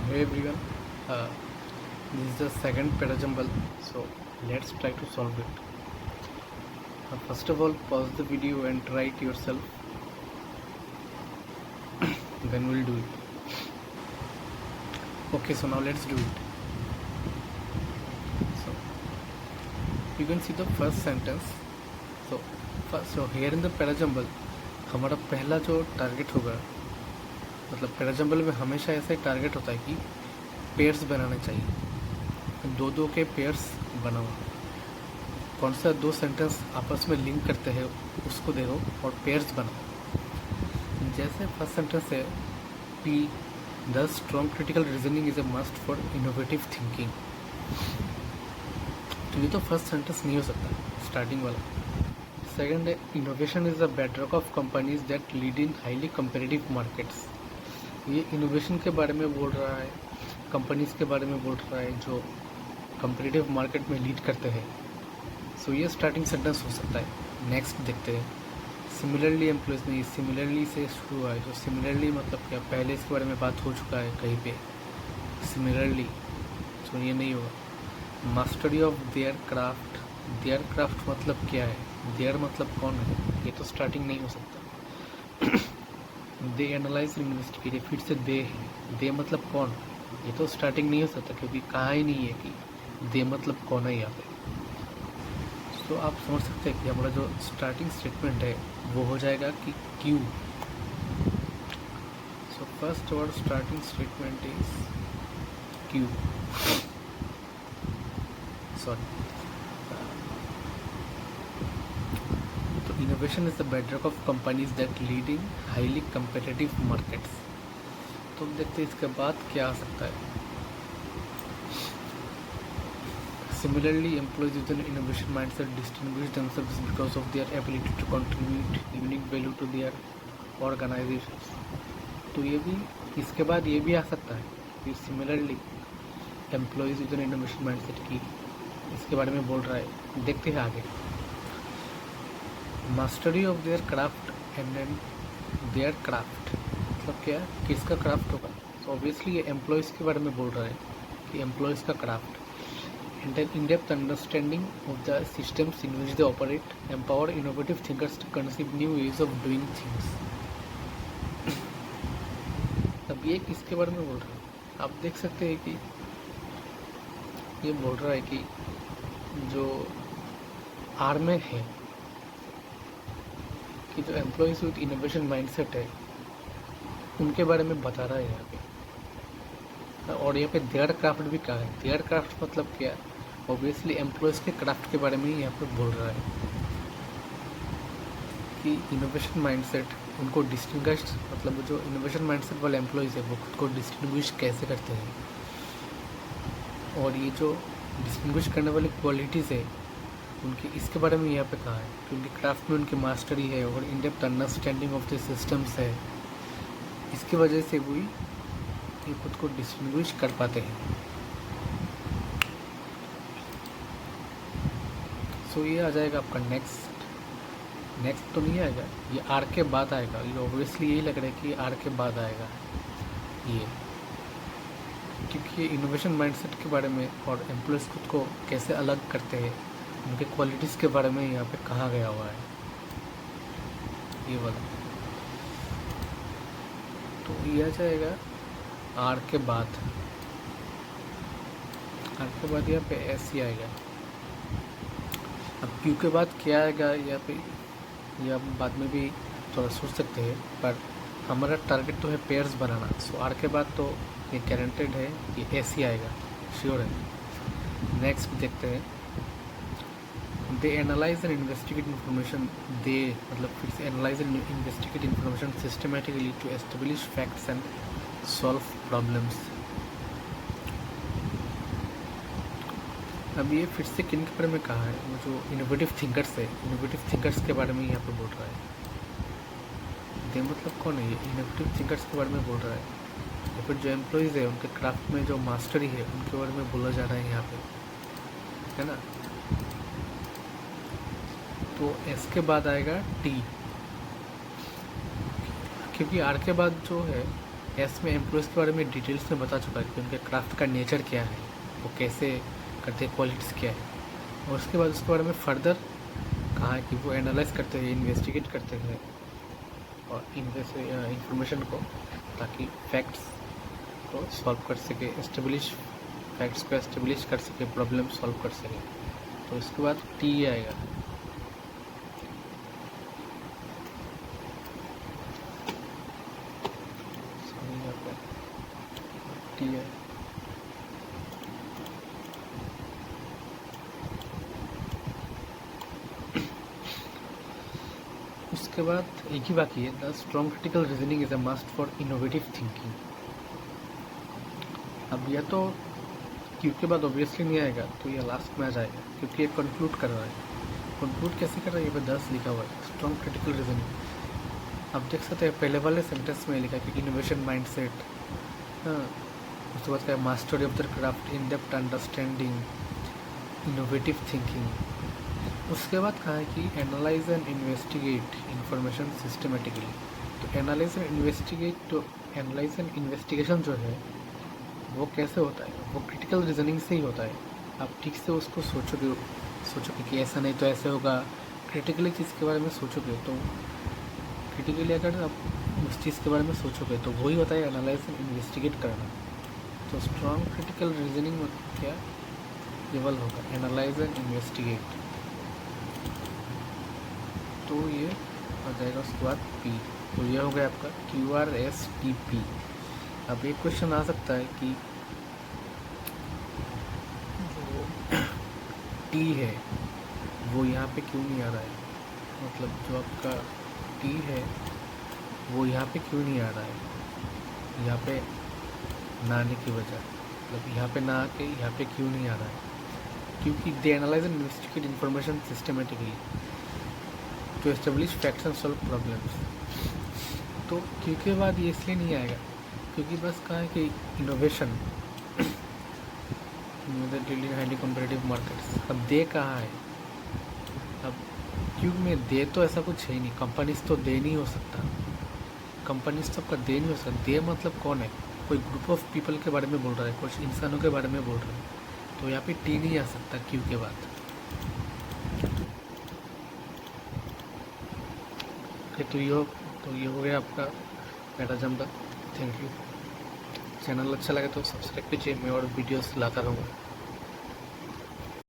Hey everyone, uh, this is the second parajumble, so let's try to solve it. First of all, pause the video and try it yourself, then we'll do it. Okay, so now let's do it. So you can see the first sentence. So here in the parajumble, हमारा पहला जो target होगा, मतलब parajumble में हमेशा ऐसा ही target होता है कि पेयर्स बनाने चाहिए, दो दो के पेयर्स बनाओ। कौन सा दो सेंटेंस आपस में लिंक करते हैं उसको देखो और पेयर्स बनाओ। जैसे फर्स्ट सेंटेंस है P the strong critical reasoning is a must for innovative thinking. तो ये तो फर्स्ट सेंटेंस नहीं हो सकता स्टार्टिंग वाला। सेकंड है innovation is the bedrock of companies that lead in highly competitive markets. ये इनोवेशन के बारे में बोल रहा है, कंपनीज के बारे में बोल रहा है जो कंपेटिटिव मार्केट में लीड करते हैं। सो ये स्टार्टिंग सेंटेंस हो सकता है। नेक्स्ट देखते हैं सिमिलरली एम्प्लॉयज़ नहीं, सिमिलरली से शुरू हुआ है। तो सिमिलरली मतलब क्या, पहले इसके बारे में बात हो चुका है कहीं पे, सिमिलरली तो ये नहीं होगा। Mastery of their craft, there craft मतलब क्या है, देयर मतलब कौन है, ये तो स्टार्टिंग नहीं हो सकता। दे एनालाइज इन्वेस्टिगेट, फिर से दे है, दे मतलब कौन, ये तो स्टार्टिंग नहीं हो सकता क्योंकि कहा ही नहीं है कि दे मतलब कौन है यहाँ पे। तो आप समझ सकते हैं कि हमारा जो स्टार्टिंग स्टेटमेंट है वो हो जाएगा कि Q. So first word starting statement is Q, sorry. तो innovation is the bedrock of companies that lead in highly competitive markets. तो देखते हैं इसके बाद क्या आ सकता है। Similarly, employees with an innovation mindset distinguish themselves because of their ability to contribute unique value to their organizations. तो ये भी, इसके बाद ये भी आ सकता है कि similarly employees with an innovation mindset की इसके बारे में बोल रहा है। देखते हैं आगे। Mastery of their craft and then their craft मतलब क्या है, किसका क्राफ्ट होगा। तो ऑब्वियसली ये एम्प्लॉयज़ के बारे में बोल रहा है कि एम्प्लॉयज़ का craft. And an in-depth understanding of the systems in which they operate, empower innovative thinkers to conceive new ways of doing things. अब ये किसके बारे में बोल रहा है, आप देख सकते हैं कि ये बोल रहा है कि जो आर में है कि जो एम्प्लॉयज़ विथ इनोवेशन माइंडसेट है उनके बारे में बता रहा है यहाँ पे। और यहाँ पे देयर क्राफ्ट भी कहा है। देयर क्राफ्ट मतलब क्या है, ऑब्वियसली एम्प्लॉयज़ के क्राफ्ट के बारे में ही यहाँ पे बोल रहा है कि इनोवेशन माइंडसेट उनको डिस्टिंग्विश, मतलब जो इनोवेशन माइंडसेट वाले एम्प्लॉयज़ है वो खुद को डिस्टिंग्विश कैसे करते हैं। और ये जो डिस्टिंग्विश करने वाली क्वालिटीज़ है उनकी, इसके बारे में यहाँ पे कहा है कि उनकी क्राफ्ट में उनकी मास्टरी है और in depth understanding of the systems है। इसकी वजह से वो ये खुद को डिस्टिंग्विश कर पाते हैं। सो ये आ जाएगा आपका नेक्स्ट तो नहीं आएगा, ये आर के बाद आएगा। ये ऑब्वियसली यही लग रहा है कि आर के बाद आएगा ये, क्योंकि ये इनोवेशन माइंडसेट के बारे में और एम्प्लॉयज़ खुद को कैसे अलग करते हैं उनके क्वालिटीज़ के बारे में यहाँ पे कहा गया हुआ है ये वाला। तो ये आ जाएगा आर के बाद यहाँ पे एस ही आएगा। अब क्यू के बाद क्या आएगा यहाँ पे, या बाद में भी थोड़ा सोच सकते हैं, पर हमारा टारगेट तो है पेयर्स बनाना। सो आर के बाद तो ये गारंटेड है, ये एस ही आएगा, श्योर है। नेक्स्ट देखते हैं, they analyse and investigate information. They मतलब फिर से analyse and investigate information systematically to establish facts and solve problems. अब ये फिर से किन के बारे में कहा है, वो जो इनोवेटिव थिंकर्स है, इनोवेटिव थिंकर्स के बारे में यहाँ पे बोल रहा है। दे मतलब कौन है, ये इनोवेटिव थिंकर्स के बारे में बोल रहा है। या फिर जो एम्प्लॉयज़ है उनके क्राफ्ट में जो मास्टरी है उनके बारे में बोला जा रहा है यहाँ पे, है ना। तो एस के बाद आएगा टी, क्योंकि आर के बाद जो है एस में एम्प्लॉयज़ के बारे में डिटेल्स में बता चुका है कि उनके क्राफ्ट का नेचर क्या है, वो कैसे करते हैं, क्वालिटीज़ क्या है। और उसके बाद उसके बारे में फर्दर कहा है कि वो एनालाइज करते हैं, इन्वेस्टिगेट करते हैं और इंफॉर्मेशन को, ताकि फैक्ट्स को सॉल्व कर सके, फैक्ट्स को एस्टेब्लिश कर सके, प्रॉब्लम सॉल्व कर सके। तो इसके बाद टी आएगा। टी है उसके बाद एक ही बाकी है, the strong critical reasoning is a must for innovative thinking. अब यह तो क्यू के बाद ऑब्वियसली नहीं आएगा, तो यह लास्ट में आ जाएगा, क्योंकि ये कंक्लूड कर रहा है। कंक्लूड कैसे कर रहा है, ये पे 10 लिखा हुआ है, स्ट्रॉन्ग क्रिटिकल रीजनिंग। आप देख सकते हैं पहले वाले सेंटेंस में लिखा कि इनोवेशन माइंडसेट, हाँ, उसके बाद क्या है, mastery of the craft, in depth understanding, innovative thinking. उसके बाद कहा है कि analyse and investigate information systematically. तो एनालाइज एंड इन्वेस्टिगेशन जो है वो कैसे होता है, वो क्रिटिकल रीजनिंग से ही होता है। आप ठीक से उसको सोचोगे कि ऐसा नहीं तो ऐसे होगा, क्रिटिकली चीज़ के बारे में सोचोगे, तो क्रिटिकली अगर आप उस चीज़ के बारे में सोचोगे तो वही होता है एनालाइज एंड इन्वेस्टिगेट करना। तो स्ट्रॉन्ग क्रिटिकल रीजनिंग में क्या केवल होगा एनालाइज एंड इन्वेस्टिगेट, तो ये आ जाएगा। उसके बाद पी, तो ये हो गया आपका QRSTP। अब एक क्वेश्चन आ सकता है कि जो टी है वो यहाँ पे क्यों नहीं आ रहा है, मतलब जो आपका टी है वो यहाँ पे क्यों नहीं आ रहा है, यहाँ पे ना आने की वजह, मतलब यहाँ पे ना आके यहाँ पे क्यों नहीं आ रहा है, क्योंकि they analyse and investigate information systematically to establish facts and solve problems. तो क्यों के बाद ये इसलिए नहीं आएगा क्योंकि बस कहा है कि innovation dealing highly competitive markets. अब दे कहाँ है, अब क्यों में दे तो ऐसा कुछ है ही नहीं, कंपनीज तो दे नहीं हो सकता, कंपनीज तो आपका दे नहीं हो सकता। दे मतलब कौन है, कोई ग्रुप ऑफ पीपल के बारे में बोल रहा है, कुछ इंसानों के बारे में बोल रहा है, तो यहाँ पे टी नहीं आ सकता क्यों के बाद। तो ये हो गया आपका पैराजम का। Thank you. चैनल अच्छा लगे तो सब्सक्राइब कीजिए, मैं और वीडियोस लाता रहूँगा।